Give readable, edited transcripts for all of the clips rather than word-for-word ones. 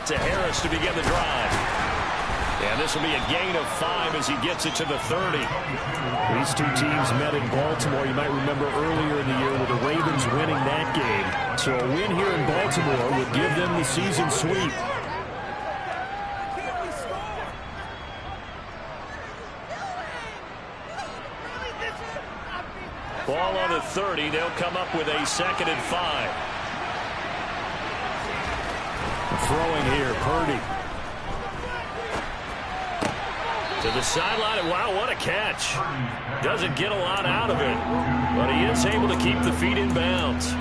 out to Harris to begin the drive. And this will be a gain of 5 as he gets it to the 30. These two teams met in Baltimore. You might remember earlier in the year with the Ravens winning that game. So a win here in Baltimore would give them the season sweep. Ball on the 30. They'll come up with a 2nd and 5. Throwing here, Purdy. To the sideline, and wow, what a catch. Doesn't get a lot out of it, but he is able to keep the feet in bounds.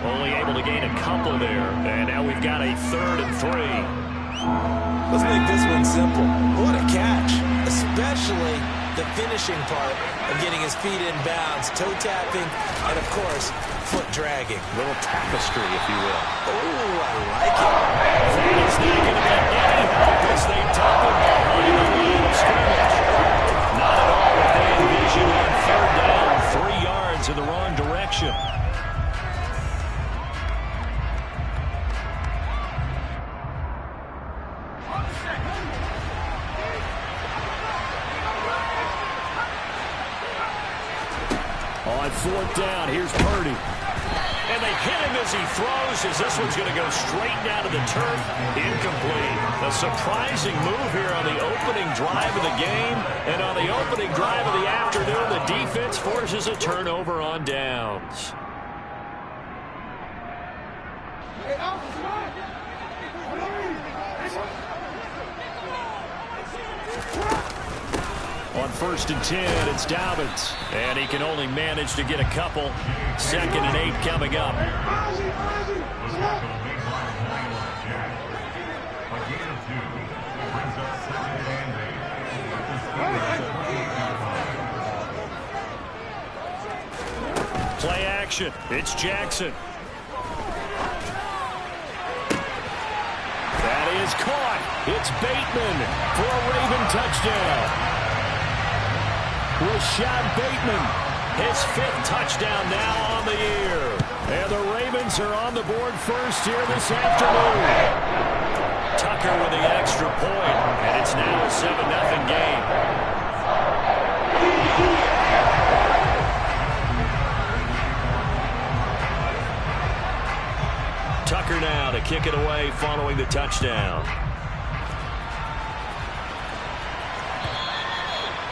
Only able to gain a couple there, and now we've got a 3rd and 3. Let's make this one simple. What a catch, especially the finishing part of getting his feet in bounds, toe tapping, and of course, foot dragging. Little tapestry, if you will. Oh, I like it. It's not going to get any help as they tuck him behind the line of scrimmage. Not at all what they envisioned on 3rd down, 3 yards in the wrong direction. On 4th down, here's Purdy. And they hit him as he throws, as this one's going to go straight down to the turf. Incomplete. A surprising move here on the opening drive of the game. And on the opening drive of the afternoon, the defense forces a turnover on downs. On 1st and 10, it's Gayvens. And he can only manage to get a couple. 2nd and 8 coming up. Play action. It's Jackson. That is caught. It's Bateman for a Raven touchdown. Rashad Bateman, his 5th touchdown now on the year. And the Ravens are on the board first here this afternoon. Tucker with the extra point, and it's now a 7-0 game. Tucker now to kick it away following the touchdown.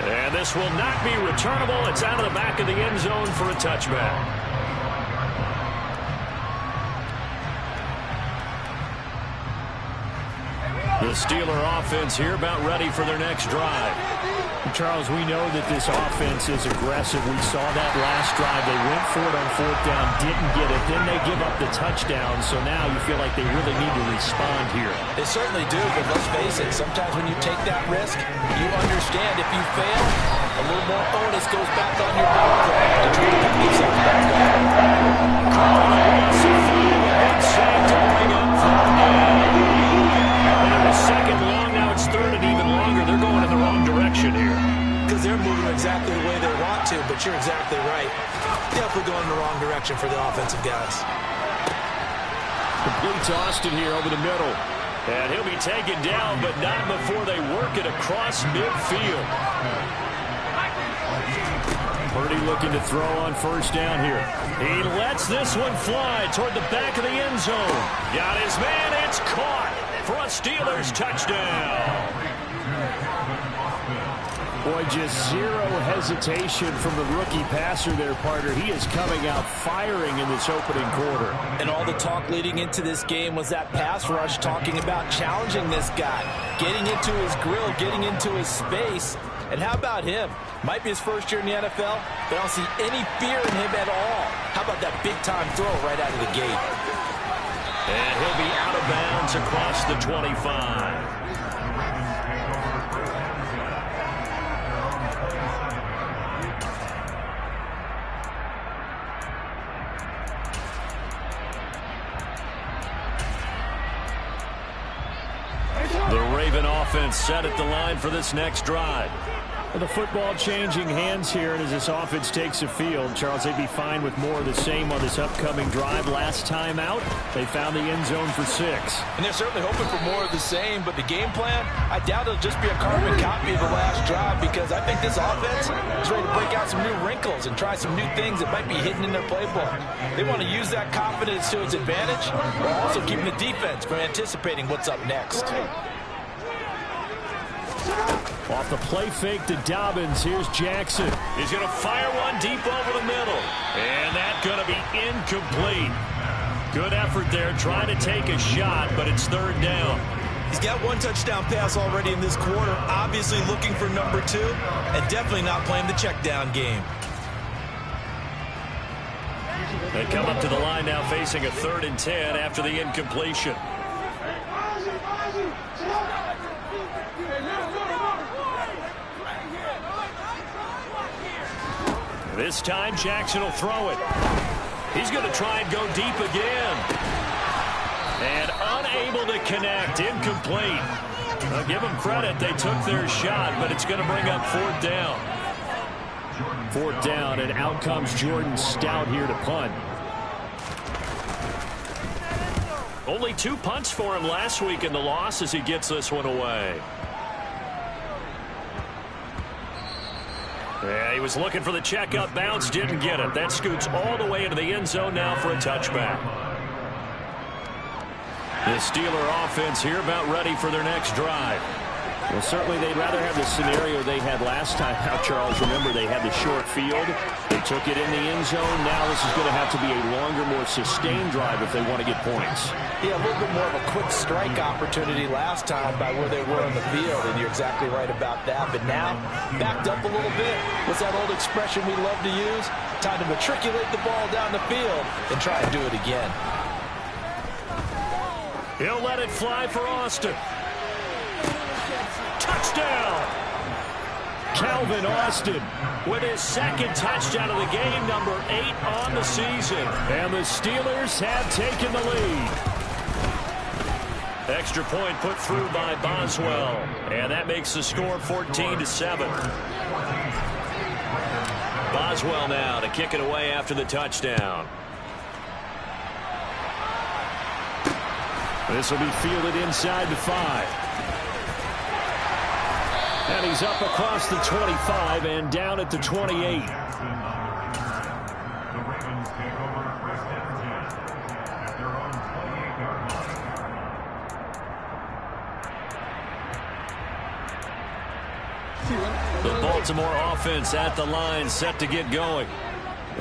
And this will not be returnable. It's out of the back of the end zone for a touchback. The Steeler offense here about ready for their next drive. Charles, we know that this offense is aggressive. We saw that last drive. They went for it on 4th down, didn't get it. Then they give up the touchdown. So now you feel like they really need to respond here. They certainly do, but let's face it, sometimes when you take that risk, you understand if you fail, a little more onus goes back on your back to try to pick themselves back up. And it was 2nd long, now it's 3rd and even longer. They're going in the wrong direction here. Because they're moving exactly the way they want to, but you're exactly right. Definitely going in the wrong direction for the offensive guys. Complete to Austin here over the middle. And he'll be taken down, but not before they work it across midfield. Purdy looking to throw on 1st down here. He lets this one fly toward the back of the end zone. Got his man, it's caught for a Steelers touchdown. Boy, just zero hesitation from the rookie passer there, partner. He is coming out firing in this opening quarter. And all the talk leading into this game was that pass rush talking about challenging this guy, getting into his grill, getting into his space. And how about him? Might be his first year in the NFL, but I don't see any fear in him at all. How about that big-time throw right out of the gate? And he'll be out of bounds across the 25. And set at the line for this next drive. The football changing hands here, and as this offense takes the field, Charles, they'd be fine with more of the same on this upcoming drive. Last time out, they found the end zone for 6. And they're certainly hoping for more of the same, but the game plan, I doubt it'll just be a carbon copy of the last drive, because I think this offense is ready to break out some new wrinkles and try some new things that might be hidden in their playbook. They want to use that confidence to its advantage, while also keeping the defense from anticipating what's up next. Off the play fake to Dobbins, here's Jackson. He's going to fire one deep over the middle. And that's going to be incomplete. Good effort there, trying to take a shot, but it's 3rd down. He's got 1 touchdown pass already in this quarter, obviously looking for number 2, and definitely not playing the check down game. They come up to the line now facing a 3rd and 10 after the incompletion. This time Jackson will throw it. He's going to try and go deep again. And unable to connect. Incomplete. I'll give them credit. They took their shot, but it's going to bring up 4th down. 4th down, and out comes Jordan Stout here to punt. Only 2 punts for him last week in the loss as he gets this one away. Yeah, he was looking for the checkup bounce, didn't get it. That scoots all the way into the end zone now for a touchback. The Steeler offense here about ready for their next drive. Well, certainly they'd rather have the scenario they had last time out, Charles. Remember, they had the short field. They took it in the end zone. Now this is going to have to be a longer, more sustained drive if they want to get points. Yeah, a little bit more of a quick strike opportunity last time by where they were on the field, and you're exactly right about that. But now, backed up a little bit. What's that old expression we love to use? Time to matriculate the ball down the field and try and do it again. He'll let it fly for Austin. Touchdown! Calvin Austin with his 2nd touchdown of the game, number 8 on the season. And the Steelers have taken the lead. Extra point put through by Boswell. And that makes the score 14-7. Boswell now to kick it away after the touchdown. This will be fielded inside the 5. And he's up across the 25 and down at the 28. The Baltimore offense at the line, set to get going.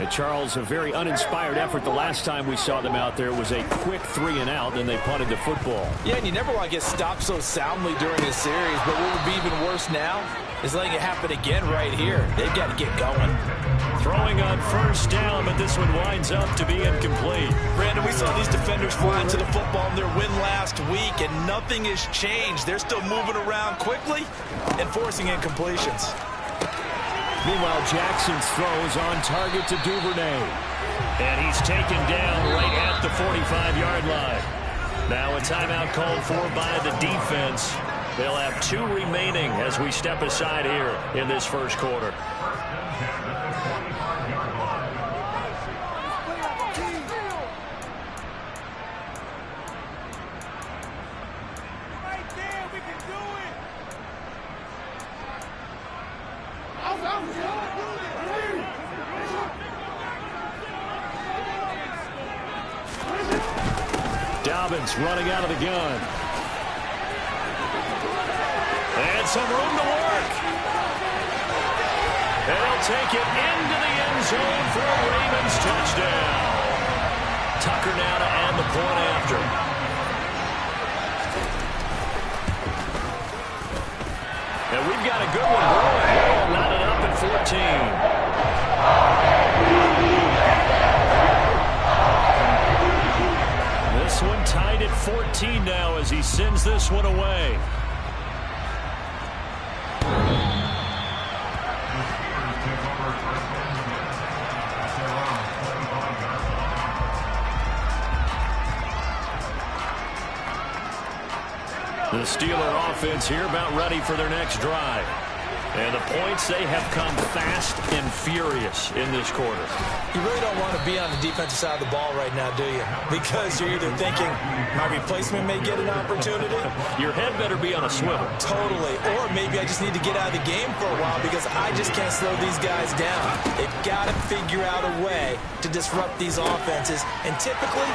Charles, a very uninspired effort. The last time we saw them out there was a quick 3-and-out, and they punted the football. Yeah, and you never want to get stopped so soundly during this series, but what would be even worse now is letting it happen again right here. They've got to get going. Throwing on 1st down, but this one winds up to be incomplete. Brandon, we saw these defenders fly into the football in their win last week, and nothing has changed. They're still moving around quickly and forcing incompletions. Meanwhile, Jackson's throw is on target to Duvernay. And he's taken down right at the 45-yard line. Now a timeout called for by the defense. They'll have 2 remaining as we step aside here in this 1st quarter. Dobbins running out of the gun. And some room to work. And he'll take it into the end zone for a Ravens touchdown. Tucker now to add the point after. And we've got a good one brewing. Knotted up at 14. This one tied at 14 now as he sends this one away. The Steeler offense here about ready for their next drive. And the points, they have come fast and furious in this quarter. You really don't want to be on the defensive side of the ball right now, do you? Because you're either thinking, my replacement may get an opportunity. Your head better be on a swivel. Totally. Or maybe I just need to get out of the game for a while because I just can't slow these guys down. They've got to figure out a way to disrupt these offenses. And typically,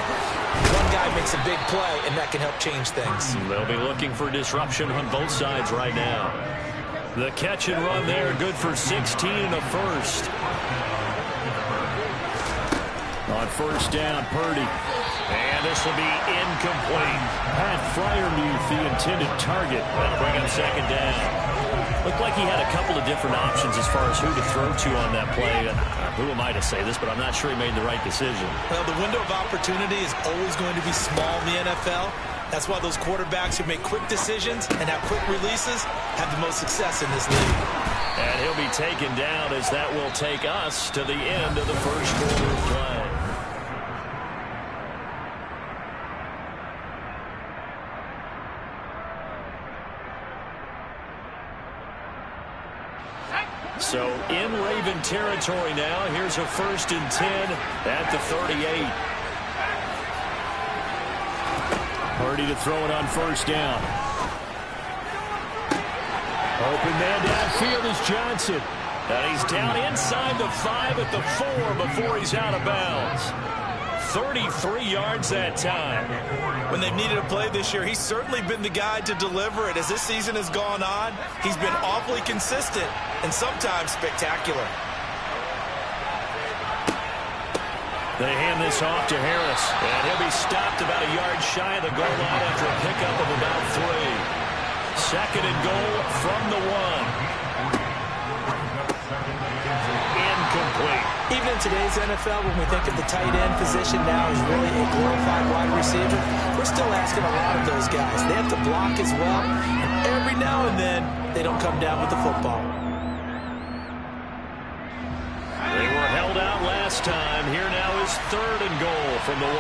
one guy makes a big play, and that can help change things. They'll be looking for disruption on both sides right now. The catch and run there, good for 16 and a first. On first down, Purdy. And this will be incomplete. Pat Freiermuth, the intended target. That'll bring up second down. Looked like he had a couple of different options as far as who to throw to on that play. Who am I to say this, but I'm not sure he made the right decision. Well, the window of opportunity is always going to be small in the NFL. That's why those quarterbacks who make quick decisions and have quick releases have the most success in this league. And he'll be taken down as that will take us to the end of the first quarter of play. So in Raven territory now, here's a 1st and 10 at the 38. Purdy to throw it on first down. Open man downfield is Johnson. And he's down inside the 5 at the 4 before he's out of bounds. 33 yards that time. When they've needed a play this year, he's certainly been the guy to deliver it. As this season has gone on, he's been awfully consistent and sometimes spectacular. They hand this off to Harris. And he'll be stopped about a yard shy of the goal line after a pickup of about 3. Second and goal from the 1. Incomplete. Even in today's NFL, when we think of the tight end position now as really a glorified wide receiver, we're still asking a lot of those guys. They have to block as well, and every now and then, they don't come down with the football. They were held out last time. Here now is 3rd and goal from the 1.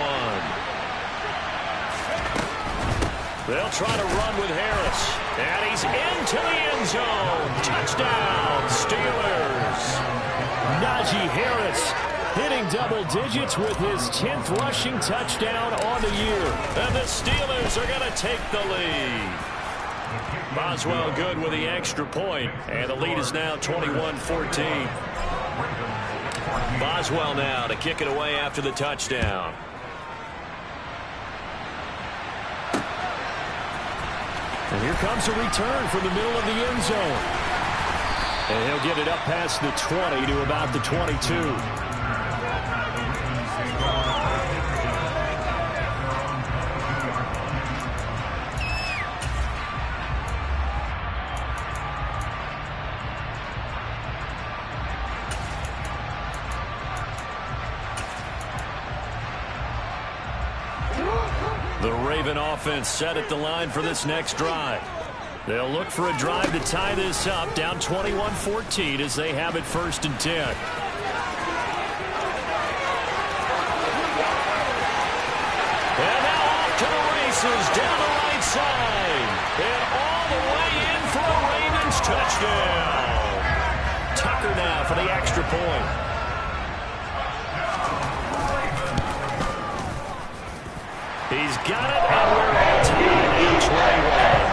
They'll try to run with Harris. And he's into the end zone. Touchdown, Steelers. Najee Harris hitting double digits with his 10th rushing touchdown on the year. And the Steelers are going to take the lead. Boswell good with the extra point. And the lead is now 21-14. Boswell now to kick it away after the touchdown. And here comes a return from the middle of the end zone. And he'll get it up past the 20 to about the 22. The Raven offense set at the line for this next drive. They'll look for a drive to tie this up, down 21-14 as they have it 1st and 10. And now off to the races, down the right side. And all the way in for a Ravens touchdown. Tucker now for the extra point. He's got it, and we're all tied in 21.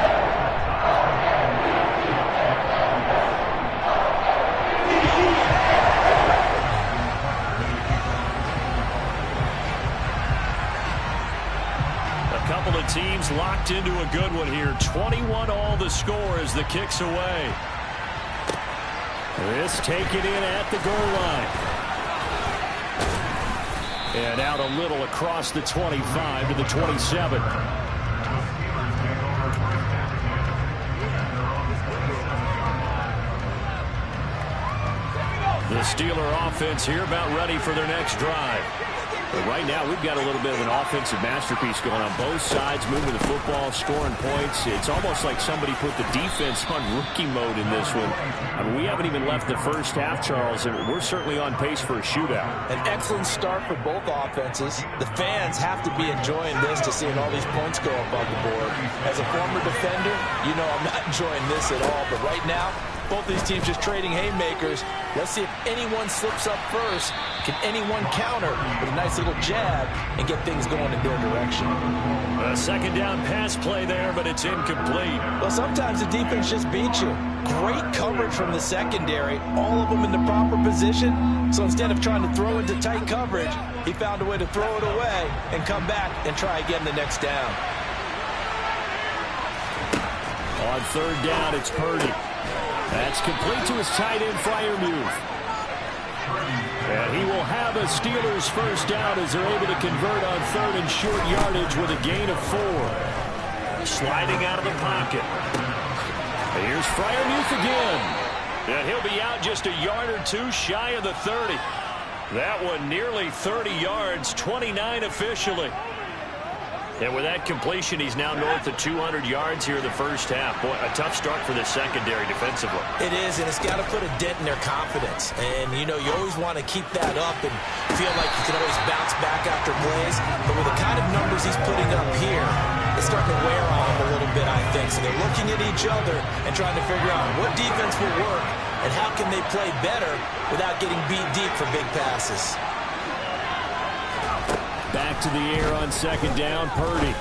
Couple of teams locked into a good one here. 21 all the score as the kick's away. This taken in at the goal line. And out a little across the 25 to the 27. The Steeler offense here about ready for their next drive. But right now, we've got a little bit of an offensive masterpiece going on both sides, moving the football, scoring points. It's almost like somebody put the defense on rookie mode in this one. I mean, we haven't even left the first half, Charles, and we're certainly on pace for a shootout. An excellent start for both offenses. The fans have to be enjoying this to seeing all these points go above the board. As a former defender, you know I'm not enjoying this at all. But right now, both these teams just trading haymakers. Let's see if anyone slips up first. Can anyone counter with a nice little jab and get things going in their direction? A second down pass play there, but it's incomplete. Well, sometimes the defense just beats you. Great coverage from the secondary. All of them in the proper position. So instead of trying to throw into tight coverage, he found a way to throw it away and come back and try again the next down. On third down, it's Purdy. That's complete to his tight end, Freiermuth. And he will have a Steelers first down as they're able to convert on third and short yardage with a gain of 4. Sliding out of the pocket. And here's Freiermuth again. And he'll be out just a yard or two shy of the 30. That one nearly 30 yards, 29 officially. And with that completion, he's now north of 200 yards here in the first half. Boy, a tough start for the secondary defensively. It is, and it's got to put a dent in their confidence. And, you know, you always want to keep that up and feel like you can always bounce back after plays. But with the kind of numbers he's putting up here, it's starting to wear on him a little bit, I think. So they're looking at each other and trying to figure out what defense will work and how can they play better without getting beat deep for big passes. Back to the air on second down, Purdy.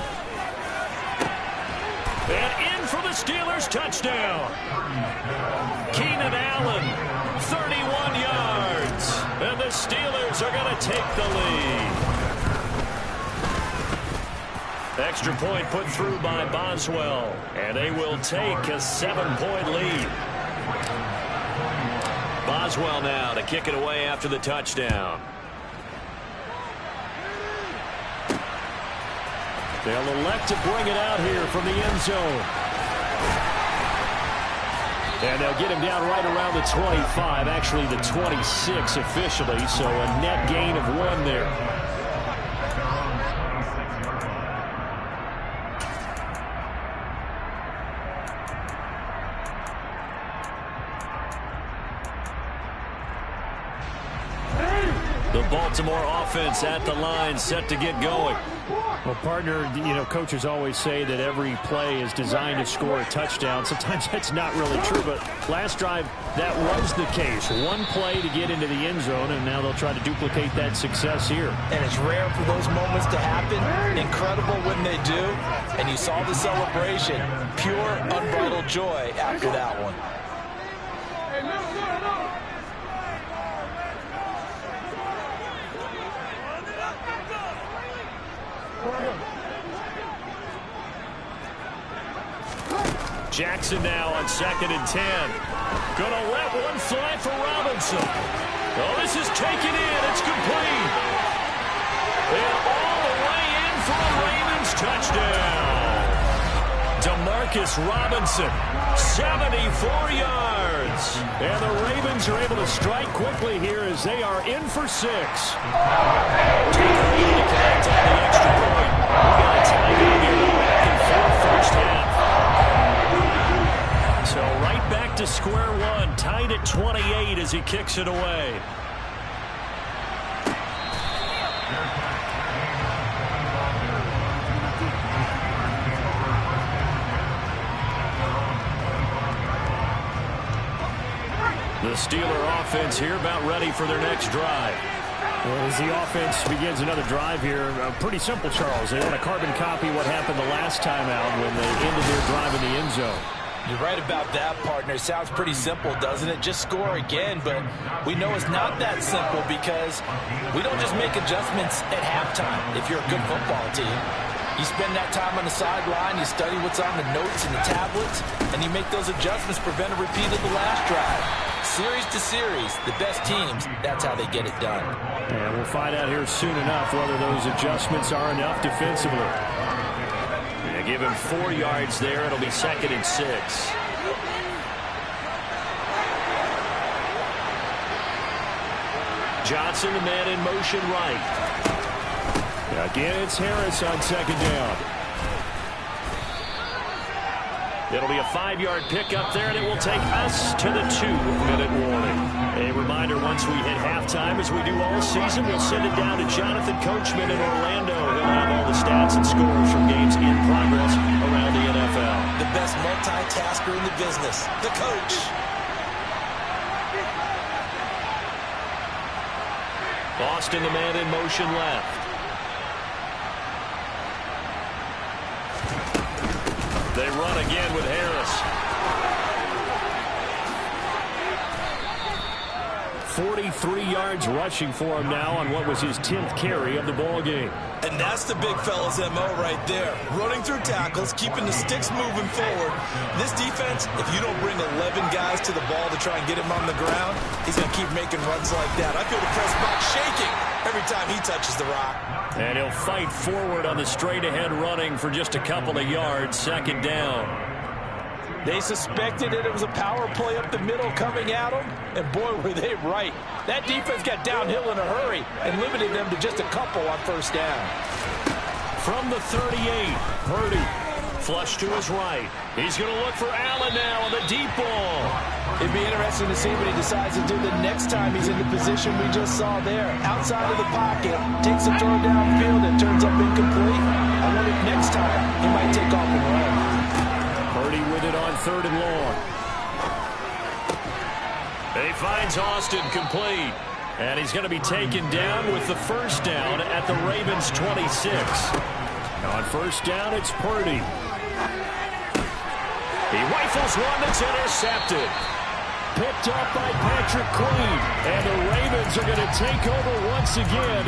And in for the Steelers, touchdown. Keenan Allen, 31 yards. And the Steelers are going to take the lead. Extra point put through by Boswell. And they will take a 7-point lead. Boswell now to kick it away after the touchdown. They'll elect to bring it out here from the end zone. And they'll get him down right around the 25, actually the 26 officially, so a net gain of 1 there. The Baltimore offense at the line, set to get going. Well, partner, you know, coaches always say that every play is designed to score a touchdown. Sometimes that's not really true, but last drive, that was the case. One play to get into the end zone, and now they'll try to duplicate that success here. And it's rare for those moments to happen. Incredible when they do. And you saw the celebration. Pure, unbridled joy after that one. Jackson now on 2nd and 10. Gonna let one fly for Robinson. Oh, this is taken in. It's complete. And all the way in for a Ravens touchdown. Demarcus Robinson, 74 yards. And the Ravens are able to strike quickly here as they are in for 6. Take a lead to connect on the extra point. We got a tie game here. Back and forth first half. So right back to square one, tied at 28 as he kicks it away. The Steeler offense here about ready for their next drive. Well, as the offense begins another drive here, pretty simple, Charles. They want to carbon copy what happened the last time out when they ended their drive in the end zone. You're right about that, partner. Sounds pretty simple, doesn't it? Just score again, but we know it's not that simple because we don't just make adjustments at halftime if you're a good football team. You spend that time on the sideline, you study what's on the notes and the tablets, and you make those adjustments, prevent a repeat of the last drive. Series to series, the best teams, that's how they get it done. And we'll find out here soon enough whether those adjustments are enough defensively. Give him 4 yards there. It'll be 2nd and 6. Johnson, the man in motion right. Again, it's Harris on second down. It'll be a 5-yard pickup there, and it will take us to the 2-minute warning. A reminder, once we hit halftime, as we do all season, we'll send it down to Jonathan Coachman in Orlando. He'll have all the stats and scores from games in progress around the NFL. The best multitasker in the business, the coach. Boston, the man in motion left. They run again with Harris. 43 yards rushing for him now on what was his 10th carry of the ball game. And that's the big fella's MO right there. Running through tackles, keeping the sticks moving forward. This defense, if you don't bring 11 guys to the ball to try and get him on the ground, he's going to keep making runs like that. I feel the press box shaking every time he touches the rock. And he'll fight forward on the straight-ahead running for just a couple of yards. Second down. They suspected that it was a power play up the middle coming at them, and boy, were they right. That defense got downhill in a hurry and limited them to just a couple on first down. From the 38, Purdy. Flush to his right. He's going to look for Allen now on the deep ball. It'd be interesting to see what he decides to do the next time he's in the position we just saw there. Outside of the pocket, takes a throw downfield and turns up incomplete. I wonder if next time he might take off and run. Purdy with it on 3rd and long. He finds Austin complete. And he's going to be taken down with the first down at the Ravens' 26. On first down, it's Purdy. He rifles one that's intercepted. Picked up by Patrick Queen. And the Ravens are going to take over once again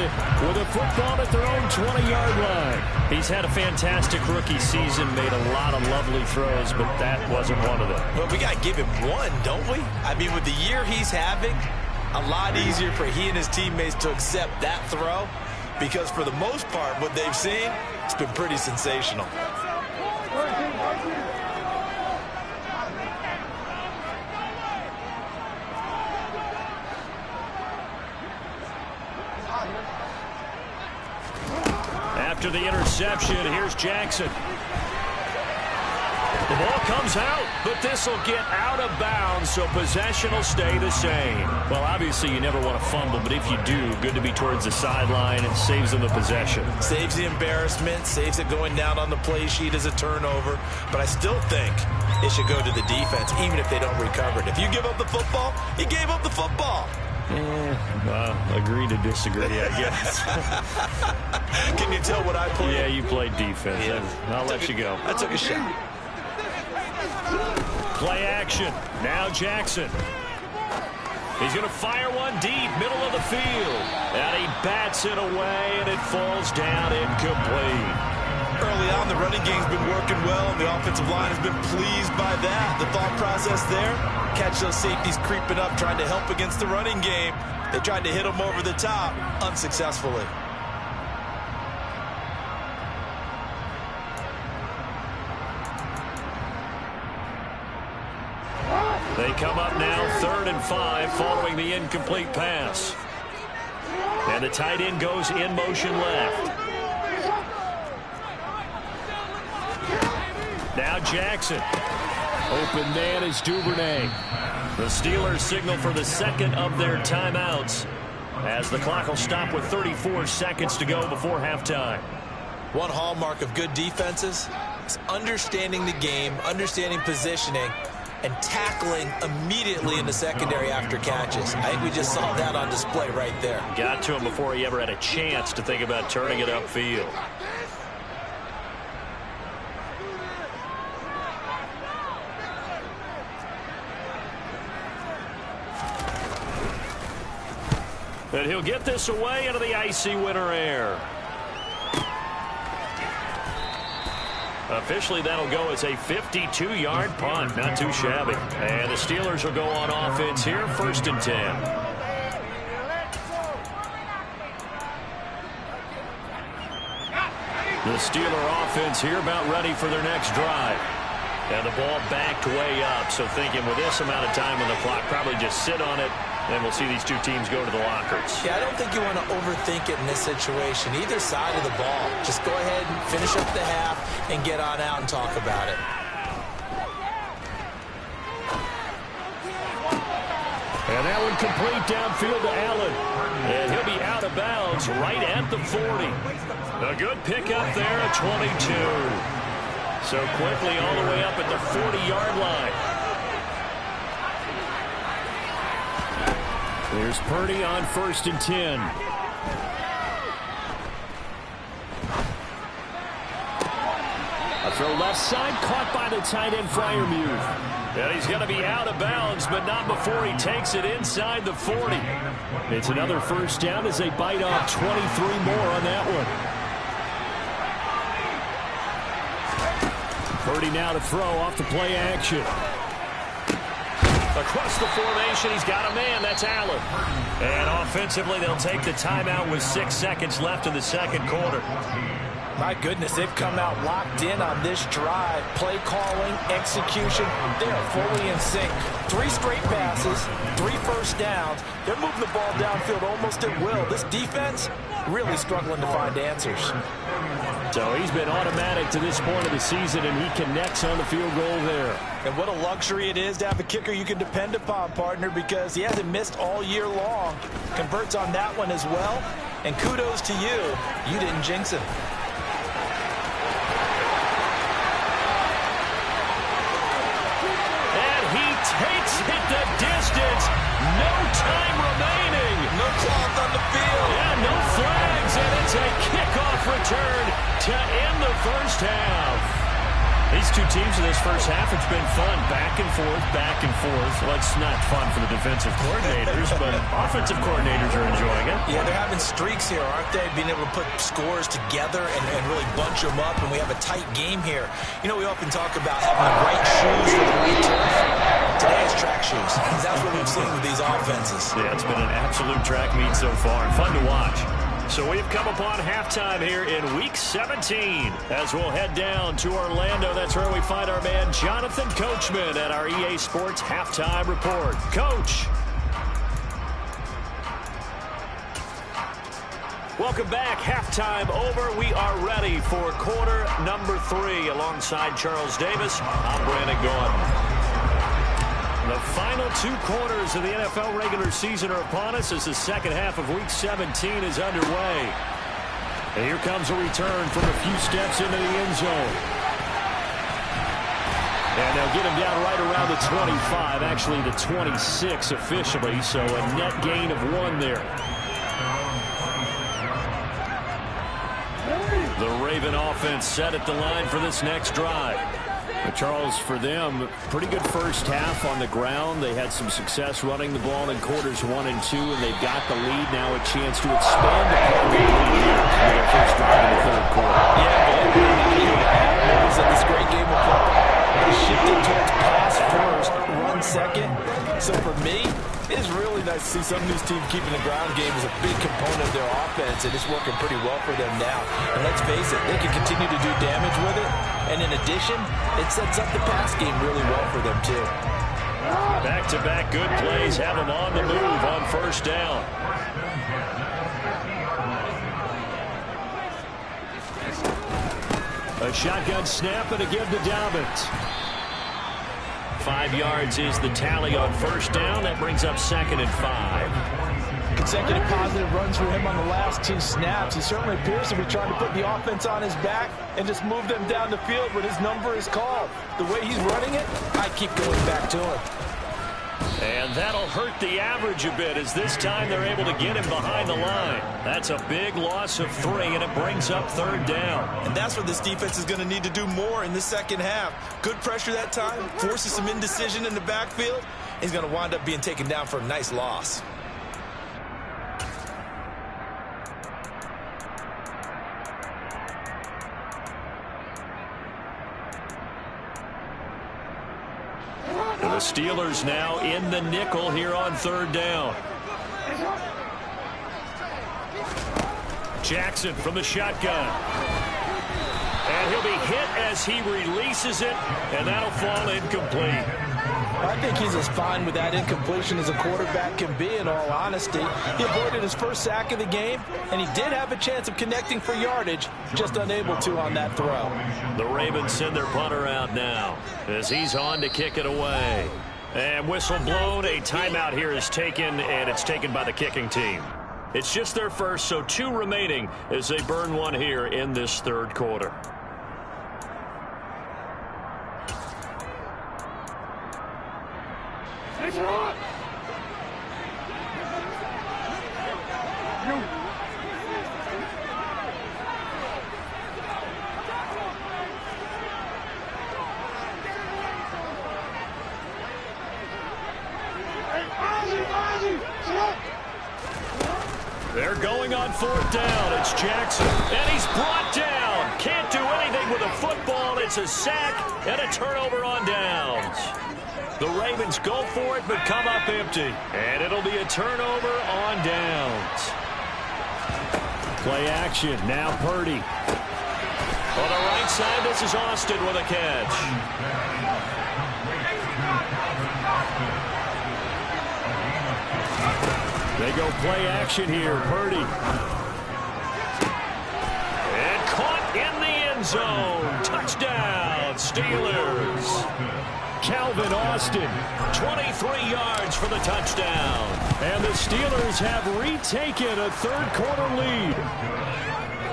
with a football at their own 20-yard line. He's had a fantastic rookie season, made a lot of lovely throws, but that wasn't one of them. Well, we got to give him one, don't we? I mean, with the year he's having, a lot easier for he and his teammates to accept that throw, because for the most part, what they've seen, it's been pretty sensational. After the interception, here's Jackson. The ball comes out, but this will get out of bounds, so possession will stay the same. Well, obviously you never want to fumble, but if you do, good to be towards the sideline. It saves them the possession. Saves the embarrassment, saves it going down on the play sheet as a turnover. But I still think it should go to the defense, even if they don't recover it. If you give up the football, you gave up the football. Agree to disagree, I guess. Can you tell what I played? Yeah, you played defense. Yeah. I'll let you go. I took a shot. Play action. Now Jackson. He's going to fire one deep, middle of the field. And he bats it away, and it falls down incomplete. Early on, the running game's been working well, and the offensive line has been pleased by that. The thought process there, catch those safeties creeping up, trying to help against the running game. They tried to hit them over the top, unsuccessfully. They come up now 3rd and 5 following the incomplete pass. And the tight end goes in motion left. Now Jackson. Open man is Duvernay. The Steelers signal for the second of their timeouts as the clock will stop with 34 seconds to go before halftime. One hallmark of good defenses is understanding the game, understanding positioning, and tackling immediately in the secondary after catches. I think we just saw that on display right there. Got to him before he ever had a chance to think about turning it upfield. And he'll get this away into the icy winter air. Officially, that'll go as a 52-yard punt. Not too shabby. And the Steelers will go on offense here, 1st and 10. The Steeler offense here about ready for their next drive. And the ball backed way up, so thinking with this amount of time on the clock, probably just sit on it, and we'll see these two teams go to the lockers. Yeah, I don't think you want to overthink it in this situation. Either side of the ball. Just go ahead and finish up the half and get on out and talk about it. And that one complete downfield to Allen. And he'll be out of bounds right at the 40. A good pickup there at 22. So quickly all the way up at the 40-yard line. There's Purdy on 1st and 10. A throw left side, caught by the tight end Freiermuth. And he's going to be out of bounds, but not before he takes it inside the 40. It's another first down as they bite off 23 more on that one. Purdy now to throw off the play action. Across the formation, he's got a man. That's Allen. And offensively, they'll take the timeout with 6 seconds left in the second quarter. My goodness, they've come out locked in on this drive. Play calling, execution, they're fully in sync. 3 straight passes, 3 first downs. They're moving the ball downfield almost at will. This defense really struggling to find answers. So he's been automatic to this point of the season, and he connects on the field goal there. And what a luxury it is to have a kicker you can depend upon, partner, because he hasn't missed all year long. Converts on that one as well. And kudos to you. You didn't jinx him. Takes it the distance. No time remaining. No clock on the field. Yeah, no flags, and it's a kickoff return to end the first half. These two teams in this first half, it's been fun. Back and forth, back and forth. Well, it's not fun for the defensive coordinators, but offensive coordinators are enjoying it. Yeah, they're having streaks here, aren't they? Being able to put scores together and really bunch them up, and we have a tight game here. You know, we often talk about having the right shoes for the right turf. Today it's track shoes. That's what we've seen with these offenses. Yeah, it's been an absolute track meet so far, and fun to watch. So we've come upon halftime here in Week 17 as we'll head down to Orlando. That's where we find our man Jonathan Coachman at our EA Sports Halftime Report. Coach. Welcome back. Halftime over. We are ready for quarter number 3 alongside Charles Davis. I'm Brandon Gaudin. The final 2 quarters of the NFL regular season are upon us as the second half of Week 17 is underway. And here comes a return from a few steps into the end zone. And they'll get him down right around the 25, actually the 26 officially, so a net gain of 1 there. The Raven offense set at the line for this next drive. But Charles, for them, pretty good first half on the ground. They had some success running the ball in quarters 1 and 2, and they've got the lead now, a chance to expand upon the lead here with their first drive in the third quarter. Yeah, it was this great game of football. They shifted towards pass first, run second. So for me, it's really nice to see some of these teams keeping the ground game as a big component of their offense, and it's working pretty well for them now. And let's face it, they can continue to do damage with it. And in addition, it sets up the pass game really well for them, too. Back-to-back good plays have them on the move on first down. A shotgun snap and a give to Gayvens. 5 yards is the tally on first down. That brings up 2nd and 5. Consecutive positive runs for him on the last 2 snaps. He certainly appears to be trying to put the offense on his back and just move them down the field when his number is called. The way he's running it, I keep going back to him. And that'll hurt the average a bit as this time they're able to get him behind the line. That's a big loss of 3, and it brings up 3rd down. And that's what this defense is going to need to do more in the second half. Good pressure that time, forces some indecision in the backfield. He's going to wind up being taken down for a nice loss. The Steelers now in the nickel here on 3rd down. Jackson from the shotgun. And he'll be hit as he releases it, and that'll fall incomplete. I think he's as fine with that incompletion as a quarterback can be, in all honesty. He avoided his first sack of the game, and he did have a chance of connecting for yardage, just unable to on that throw. The Ravens send their punter out now as he's on to kick it away. And whistle blown, a timeout here is taken, and it's taken by the kicking team. It's just their first, so 2 remaining as they burn one here in this third quarter. They're going on 4th down. It's Jackson, and he's brought down. Can't do anything with a football. It's a sack and a turnover on downs. The Ravens go for it, but come up empty. And it'll be a turnover on downs. Play action. Now Purdy. On the right side, this is Austin with a catch. They go play action here. Purdy. And caught in the end zone. Touchdown, Steelers. Calvin Austin. 23 yards for the touchdown. And the Steelers have retaken a third-quarter lead.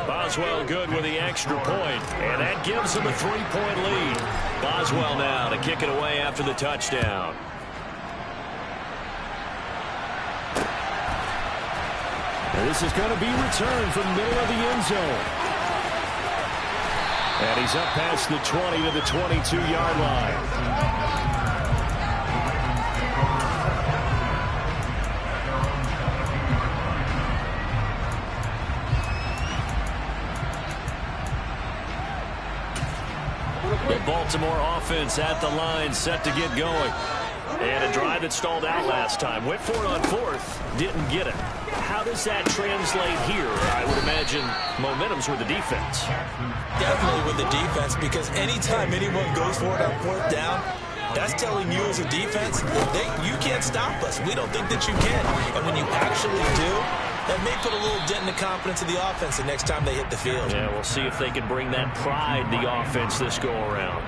Boswell good with the extra point, and that gives them a 3-point lead. Boswell now to kick it away after the touchdown. And this is going to be returned from the middle of the end zone. And he's up past the 20 to the 22-yard line. The Baltimore offense at the line, set to get going. And a drive that stalled out last time. Went for it on 4th, didn't get it. How does that translate here? I would imagine momentum's with the defense. Definitely with the defense, because anytime anyone goes for it on 4th down, that's telling you as a defense, you can't stop us. We don't think that you can. And when you actually do, that may put a little dent in the confidence of the offense the next time they hit the field. Yeah, we'll see if they can bring that pride in the offense this go-around.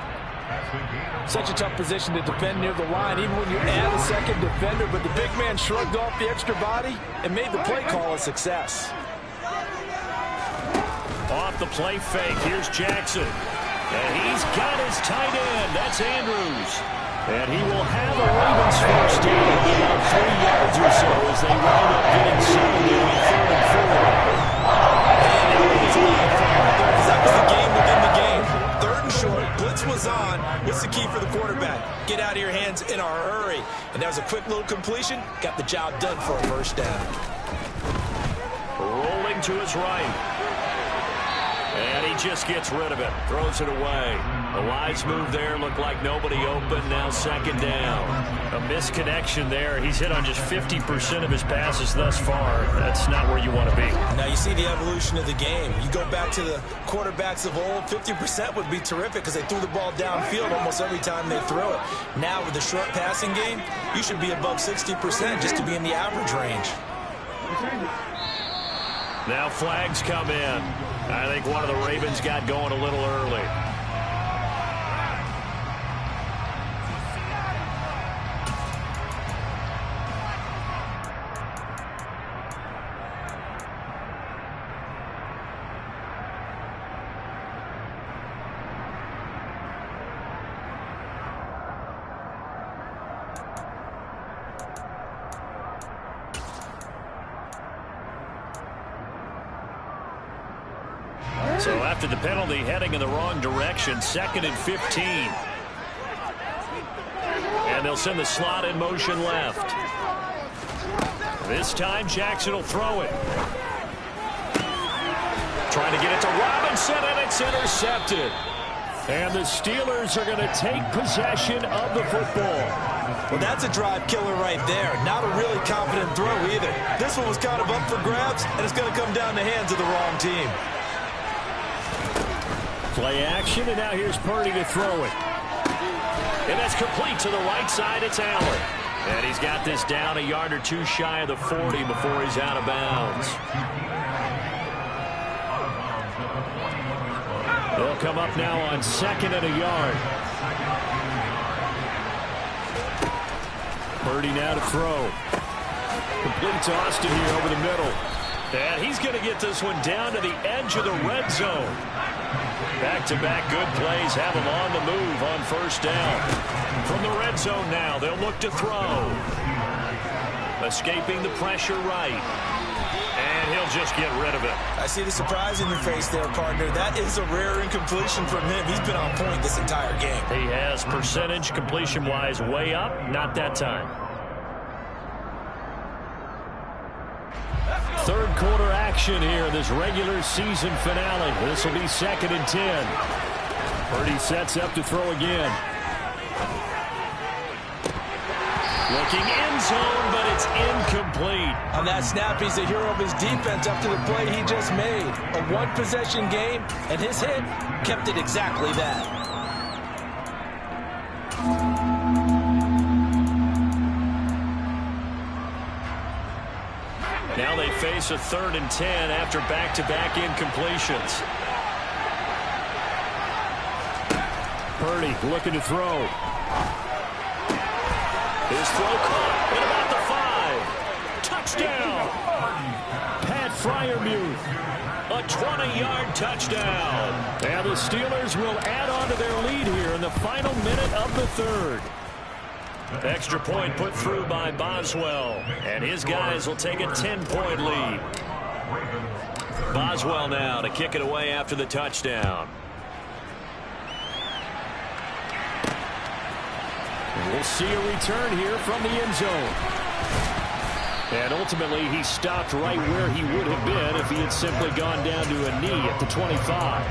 Such a tough position to defend near the line, even when you add a second defender, but the big man shrugged off the extra body and made the play call a success. Off the play fake, here's Jackson. And he's got his tight end. That's Andrews. And he will have a Ravens first down with about 3 yards or so as they wind up getting settled in 3rd and 4. That was the game within the game. 3rd and short, blitz was on. What's the key for the quarterback? Get out of your hands in a hurry. And that was a quick little completion. Got the job done for a first down. Rolling to his right. And he just gets rid of it. Throws it away. A wise move there. Looked like nobody open. Now 2nd down. A misconnection there. He's hit on just 50% of his passes thus far. That's not where you want to be. Now you see the evolution of the game. You go back to the quarterbacks of old, 50% would be terrific because they threw the ball downfield almost every time they threw it. Now with the short passing game, you should be above 60% just to be in the average range. Now flags come in. I think one of the Ravens got going a little early. So after the penalty, heading in the wrong direction, 2nd and 15. And they'll send the slot in motion left. This time, Jackson will throw it. Trying to get it to Robinson, and it's intercepted. And the Steelers are going to take possession of the football. Well, that's a drive killer right there. Not a really confident throw either. This one was kind of up for grabs, and it's going to come down the hands of the wrong team. Play action, and now here's Purdy to throw it. And that's complete to the right side. It's Allen. And he's got this down a yard or two shy of the 40 before he's out of bounds. They'll come up now on 2nd and a yard. Purdy now to throw. Complete to Austin here over the middle. And he's going to get this one down to the edge of the red zone. Back-to-back good plays have him on the move on first down. From the red zone now, they'll look to throw. Escaping the pressure right. And he'll just get rid of it. I see the surprise in your face there, partner. That is a rare incompletion from him. He's been on point this entire game. He has percentage completion-wise way up. Not that time. Third quarter action here, this regular season finale. This will be 2nd and 10. Purdy sets up to throw again. Looking end zone, but it's incomplete. On that snap, he's the hero of his defense after the play he just made. A one-possession game, and his hit kept it exactly that. Now they face a 3rd and 10 after back-to-back incompletions. Purdy looking to throw. His throw caught at about the 5. Touchdown! Pat Freiermuth. A 20-yard touchdown. And the Steelers will add on to their lead here in the final minute of the 3rd. Extra point put through by Boswell. And his guys will take a 10-point lead. Boswell now to kick it away after the touchdown. We'll see a return here from the end zone. And ultimately, he stopped right where he would have been if he had simply gone down to a knee at the 25.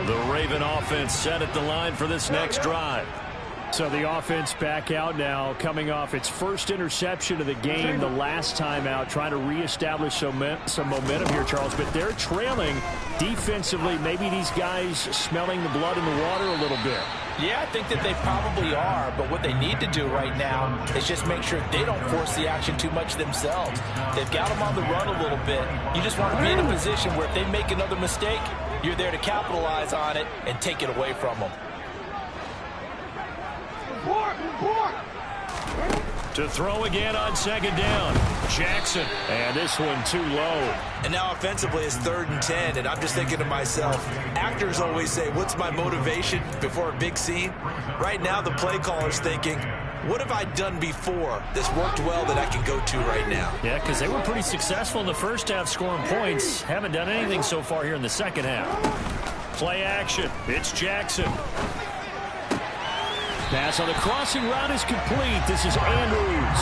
The Raven offense set at the line for this next drive. So the offense back out now, coming off its first interception of the game the last time out, trying to reestablish some momentum here, Charles. But they're trailing defensively. Maybe these guys smelling the blood in the water a little bit. Yeah, I think that they probably are, but what they need to do right now is just make sure they don't force the action too much themselves. They've got them on the run a little bit. You just want to be in a position where if they make another mistake, you're there to capitalize on it and take it away from them. To throw again on 2nd down. Jackson. And this one too low. And now offensively it's 3rd and 10, and I'm just thinking to myself, actors always say, what's my motivation before a big scene? Right now the play caller's thinking, what have I done before that's worked well that I can go to right now? Yeah, because they were pretty successful in the first half scoring points. Haven't done anything so far here in the second half. Play action. It's Jackson. Pass on the crossing route is complete. This is Andrews.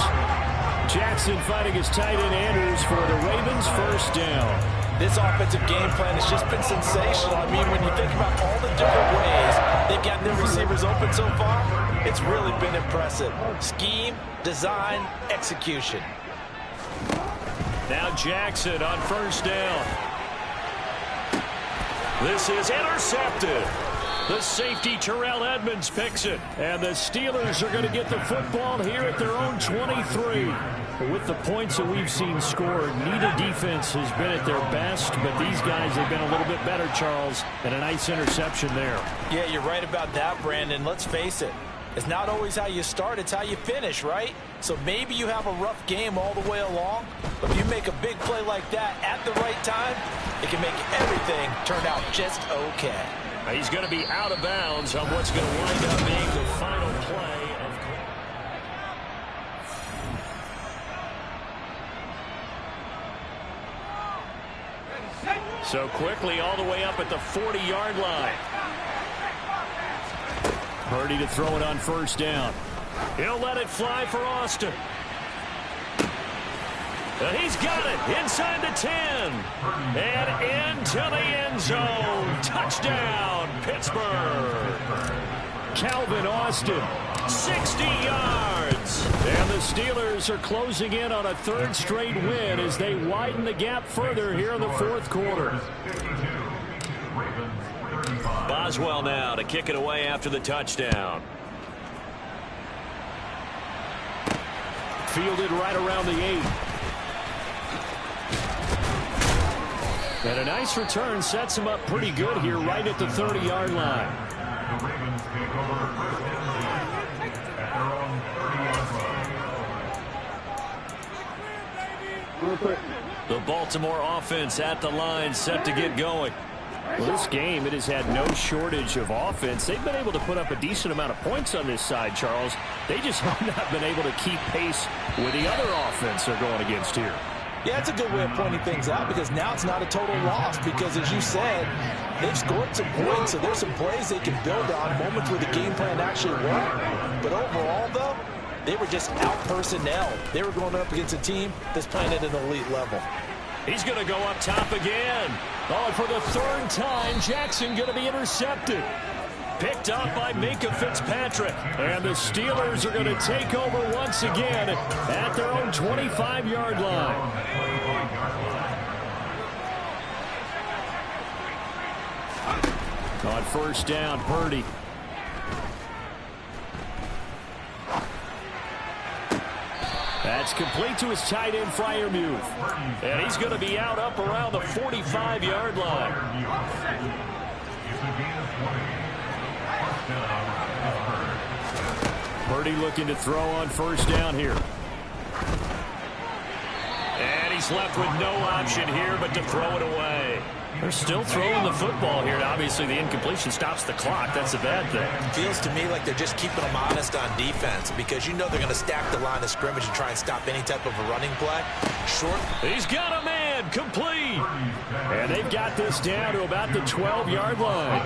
Jackson fighting his tight end Andrews for the Ravens' first down. This offensive game plan has just been sensational. I mean, when you think about all the different ways they've got their receivers open so far, it's really been impressive. Scheme, design, execution. Now Jackson on first down. This is intercepted. The safety, Terrell Edmonds, picks it. And the Steelers are going to get the football here at their own 23. With the points that we've seen scored, neither defense has been at their best, but these guys have been a little bit better, Charles, and a nice interception there. Yeah, you're right about that, Brandon. Let's face it. It's not always how you start, it's how you finish, right? So maybe you have a rough game all the way along, but if you make a big play like that at the right time, it can make everything turn out just okay. He's going to be out of bounds on what's going to wind up being the final play of. So quickly all the way up at the 40-yard line. Purdy to throw it on first down. He'll let it fly for Austin. And he's got it inside the 10. And into the end zone. Touchdown, Pittsburgh. Calvin Austin. 60 yards. And the Steelers are closing in on a third straight win as they widen the gap further here in the fourth quarter. Boswell now to kick it away after the touchdown. Fielded right around the 8. And a nice return sets him up pretty good here right at the 30-yard line. The Ravens take over first and 10 at their own 30-yard line. The Baltimore offense at the line set to get going. Well, this game, it has had no shortage of offense. They've been able to put up a decent amount of points on this side, Charles. They just have not been able to keep pace with the other offense they're going against here. Yeah, it's a good way of pointing things out because now it's not a total loss because, as you said, they've scored some points, so there's some plays they can build on, moments where the game plan actually worked. But overall, though, they were just out-personnel. They were going up against a team that's playing at an elite level. He's going to go up top again. Oh, and for the third time, Jackson going to be intercepted. Picked up by Minka Fitzpatrick. And the Steelers are going to take over once again at their own 25-yard line. On first down, Purdy. That's complete to his tight end, Freiermuth. And he's going to be out up around the 45-yard line. Purdy looking to throw on first down here. And he's left with no option here but to throw it away. They're still throwing the football here, and obviously the incompletion stops the clock. That's a bad thing. Feels to me like they're just keeping them honest on defense because you know they're going to stack the line of scrimmage and try and stop any type of a running play. Short. He's got a man. Complete. And they've got this down to about the 12-yard line.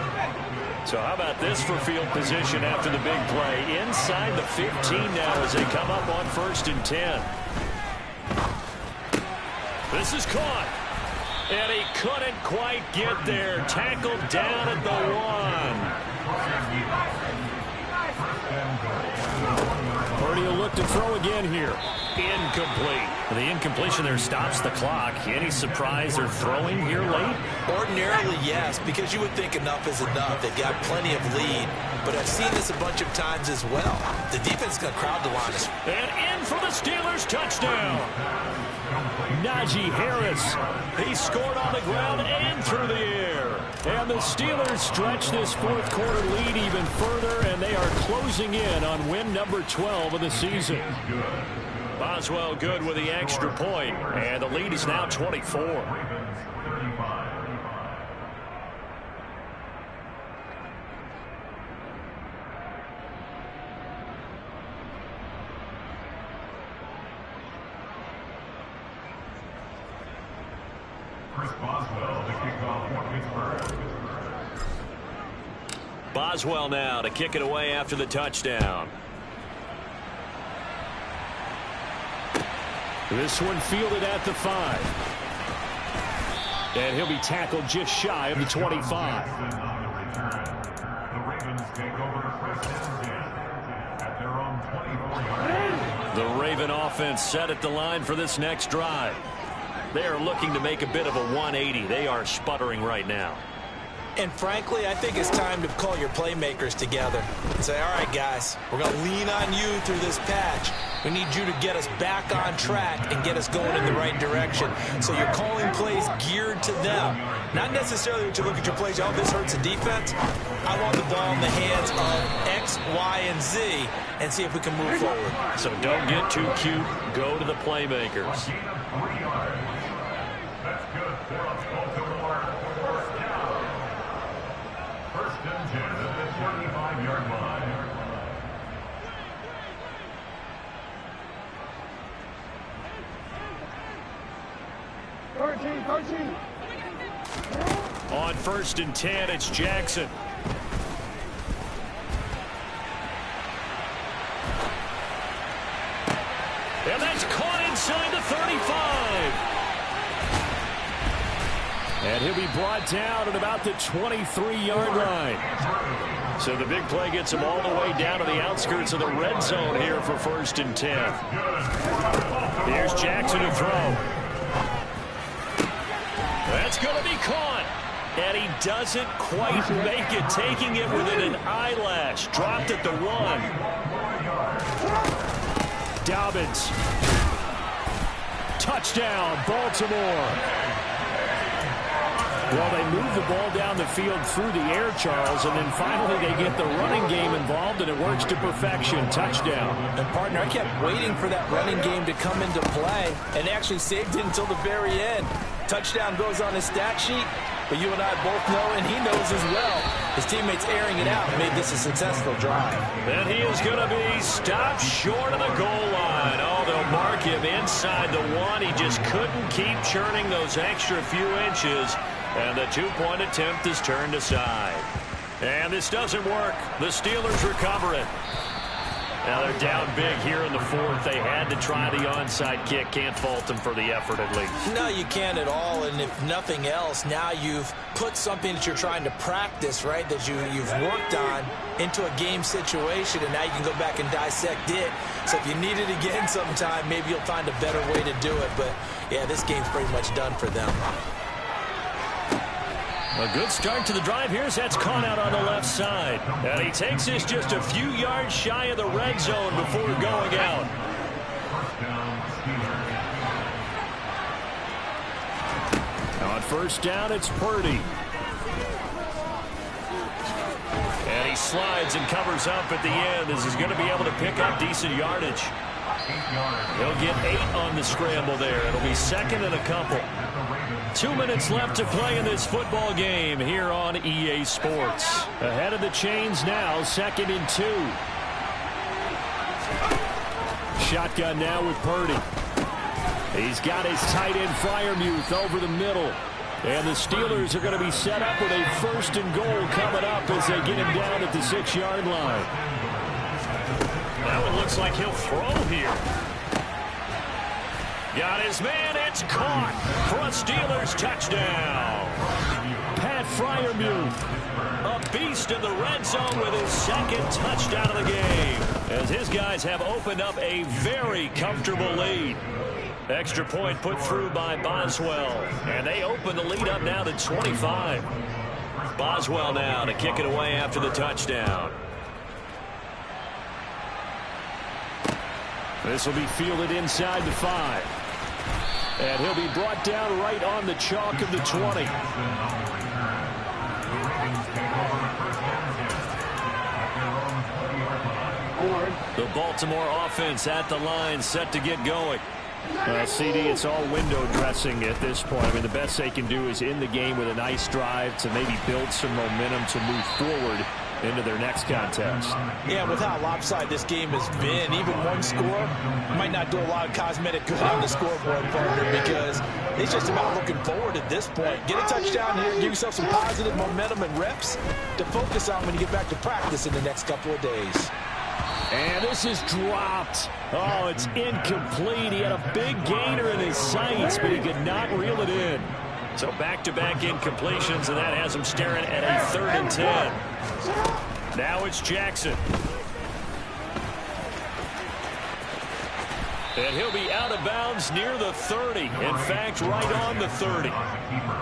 So how about this for field position after the big play? Inside the 15 now as they come up on first and 10. This is caught. And he couldn't quite get there. Tackled down at the 1. Purdy will look to throw again here. Incomplete. The incompletion there stops the clock. Any surprise they're throwing here late? Ordinarily, yes, because you would think enough is enough. They've got plenty of lead, but I've seen this a bunch of times as well. The defense is going to crowd the line. And in for the Steelers touchdown. Najee Harris. He scored on the ground and through the air. And the Steelers stretch this fourth quarter lead even further, and they are closing in on win number 12 of the season. Boswell good with the extra point, and the lead is now 24. Boswell now to kick it away after the touchdown. This one fielded at the 5. And he'll be tackled just shy of the 25. The Raven offense set at the line for this next drive. They are looking to make a bit of a 180. They are sputtering right now. And frankly, I think it's time to call your playmakers together and say, all right, guys, we're going to lean on you through this patch. We need you to get us back on track and get us going in the right direction. So you're calling plays geared to them. Not necessarily that you look at your plays, oh, this hurts the defense. I want the ball in the hands of X, Y, and Z and see if we can move forward. So don't get too cute. Go to the playmakers. That's good for a Baltimore fourth down. First and 10 at the 25-yard line. On first and 10, it's Jackson. And that's caught inside the 35. And he'll be brought down at about the 23-yard line. So the big play gets him all the way down to the outskirts of the red zone here for 1st and 10. Here's Jackson to throw. That's going to be caught. And he doesn't quite make it, taking it within an eyelash. Dropped at the 1. Dobbins. Touchdown, Baltimore. Well, they move the ball down the field through the air, Charles, and then finally they get the running game involved, and it works to perfection. Touchdown. And, partner, I kept waiting for that running game to come into play, and actually saved it until the very end. Touchdown goes on his stat sheet, but you and I both know, and he knows as well, his teammates airing it out made this a successful drive. And he is going to be stopped short of the goal line. Oh, they'll mark him inside the 1. He just couldn't keep churning those extra few inches. And the 2-point attempt is turned aside. And this doesn't work. The Steelers recover it. Now they're down big here in the 4th. They had to try the onside kick. Can't fault them for the effort at least. No, you can't at all. And if nothing else, now you've put something that you're trying to practice, right, that you've worked on into a game situation, and now you can go back and dissect it. So if you need it again sometime, maybe you'll find a better way to do it. But, yeah, this game's pretty much done for them. A good start to the drive. Here's that's caught out on the left side. And he takes this just a few yards shy of the red zone before going out. On 1st down, it's Purdy. And he slides and covers up at the end as he's going to be able to pick up decent yardage. He'll get 8 on the scramble there. It'll be 2nd and a couple. 2 minutes left to play in this football game here on EA Sports. Ahead of the chains now, 2nd and 2. Shotgun now with Purdy. He's got his tight end Freiermuth over the middle. And the Steelers are going to be set up with a 1st and goal coming up as they get him down at the 6-yard line. Now it looks like he'll throw here. Got his man. It's caught for a Steelers touchdown. Pat Freiermuth. A beast in the red zone with his 2nd touchdown of the game, as his guys have opened up a very comfortable lead. Extra point put through by Boswell, and they open the lead up now to 25. Boswell now to kick it away after the touchdown. This will be fielded inside the 5. And he'll be brought down right on the chalk of the 20. The Baltimore offense at the line, set to get going. CD, it's all window dressing at this point. I mean, the best they can do is in the game with a nice drive to maybe build some momentum to move forward into their next contest. Yeah, with how lopsided this game has been, even one score might not do a lot of cosmetic good on the scoreboard, partner, because it's just about looking forward at this point. Get a touchdown here, give yourself some positive momentum and reps to focus on when you get back to practice in the next couple of days. And this is dropped. Oh, it's incomplete. He had a big gainer in his sights, but he could not reel it in. So back-to-back incompletions, and that has him staring at a 3rd and 10. Now it's Jackson. And he'll be out of bounds near the 30. In fact, right on the 30.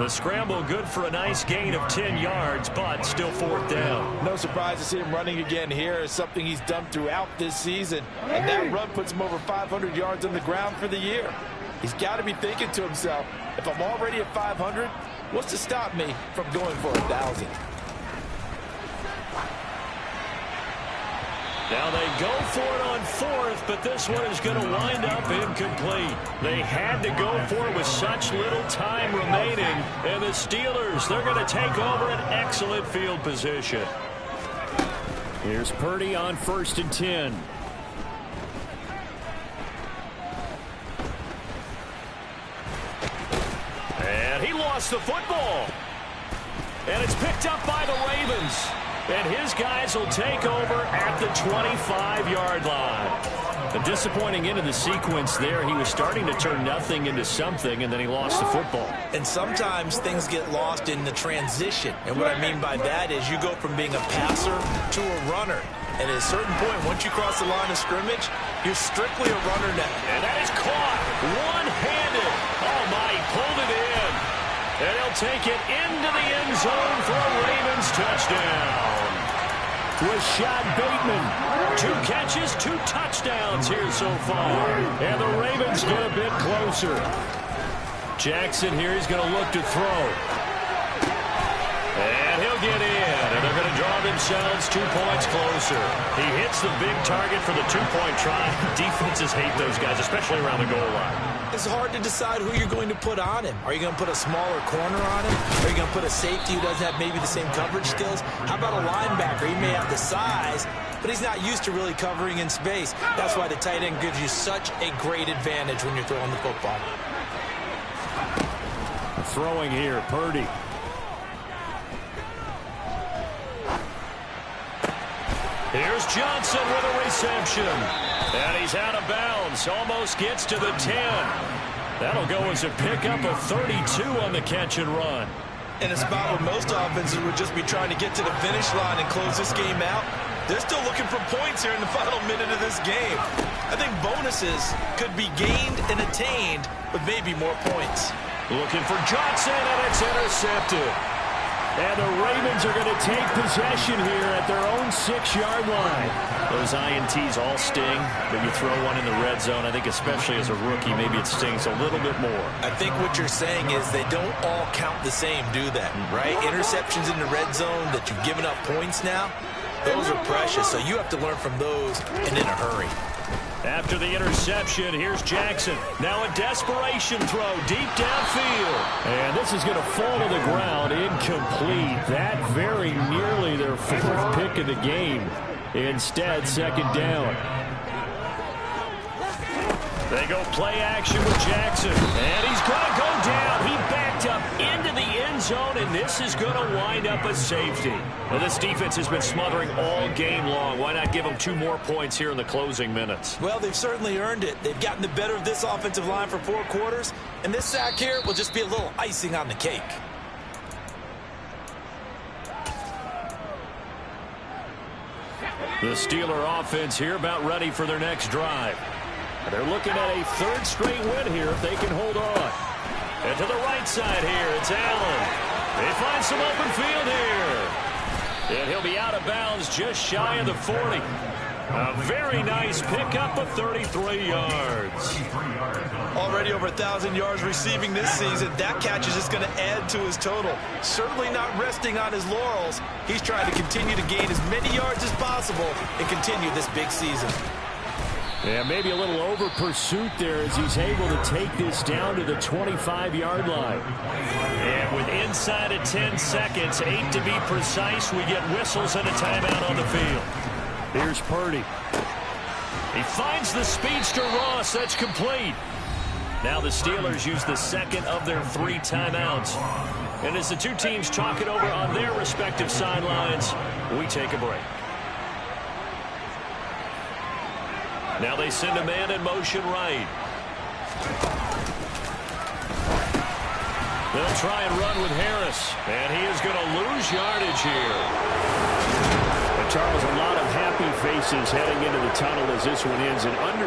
The scramble good for a nice gain of 10 yards, but still 4th down. No surprise to see him running again here. It's something he's done throughout this season. And that run puts him over 500 yards on the ground for the year. He's got to be thinking to himself, if I'm already at 500, what's to stop me from going for 1,000? Now they go for it on 4th, but this one is going to wind up incomplete. They had to go for it with such little time remaining. And the Steelers, they're going to take over an excellent field position. Here's Purdy on 1st and 10. And he lost the football. And it's picked up by the Ravens. And his guys will take over at the 25-yard line. A disappointing end of the sequence there. He was starting to turn nothing into something, and then he lost the football. And sometimes things get lost in the transition. And what I mean by that is you go from being a passer to a runner. And at a certain point, once you cross the line of scrimmage, you're strictly a runner now. And that is caught one-handed. Oh, my, he pulled it in. And he'll take it into the end zone for a Ravens touchdown. Rashad Bateman. 2 catches, 2 touchdowns here so far. And the Ravens get a bit closer. Jackson here, he's going to look to throw. And he'll get in. And they're going to draw themselves 2 points closer. He hits the big target for the 2-point try. Defenses hate those guys, especially around the goal line. It's hard to decide who you're going to put on him. Are you going to put a smaller corner on him? Are you going to put a safety who doesn't have maybe the same coverage skills? How about a linebacker? He may have the size, but he's not used to really covering in space. That's why the tight end gives you such a great advantage when you're throwing the football. Throwing here, Purdy. Here's Johnson with a reception. And he's out of bounds. Almost gets to the 10. That'll go as a pickup of 32 on the catch and run. In a spot where most offenses would just be trying to get to the finish line and close this game out, they're still looking for points here in the final minute of this game. I think bonuses could be gained and attained with maybe more points. Looking for Johnson, and it's intercepted. And the Ravens are going to take possession here at their own 6-yard line. Those INTs all sting, but you throw one in the red zone. I think especially as a rookie, maybe it stings a little bit more. I think what you're saying is they don't all count the same, do they? Right? Interceptions in the red zone that you've given up points now, those are precious. So you have to learn from those and in a hurry. After the interception, here's Jackson. Now a desperation throw deep downfield. And this is going to fall to the ground incomplete. That very nearly their 4th pick of the game. Instead, 2nd down. They go play action with Jackson. And he's going to go down. He backed up into the end zone, and this is going to wind up a safety. Well, this defense has been smothering all game long. Why not give them 2 more points here in the closing minutes? Well, they've certainly earned it. They've gotten the better of this offensive line for 4 quarters, and this sack here will just be a little icing on the cake. The Steeler offense here about ready for their next drive. They're looking at a 3rd straight win here if they can hold on. And to the right side here, it's Allen. They find some open field here. And he'll be out of bounds just shy of the 40. A very nice pickup of 33 yards. Already over 1,000 yards receiving this season. That catch is just going to add to his total. Certainly not resting on his laurels. He's trying to continue to gain as many yards as possible and continue this big season. Yeah, maybe a little over pursuit there as he's able to take this down to the 25-yard line. And with inside of 10 seconds, 8 to be precise, we get whistles and a timeout on the field. Here's Purdy. He finds the speedster Ross. That's complete. Now the Steelers use the 2nd of their 3 timeouts. And as the 2 teams talk it over on their respective sidelines, we take a break. Now they send a man in motion right. They'll try and run with Harris. And he is going to lose yardage here. And Charles, a lot of happy faces heading into the tunnel as this one ends in under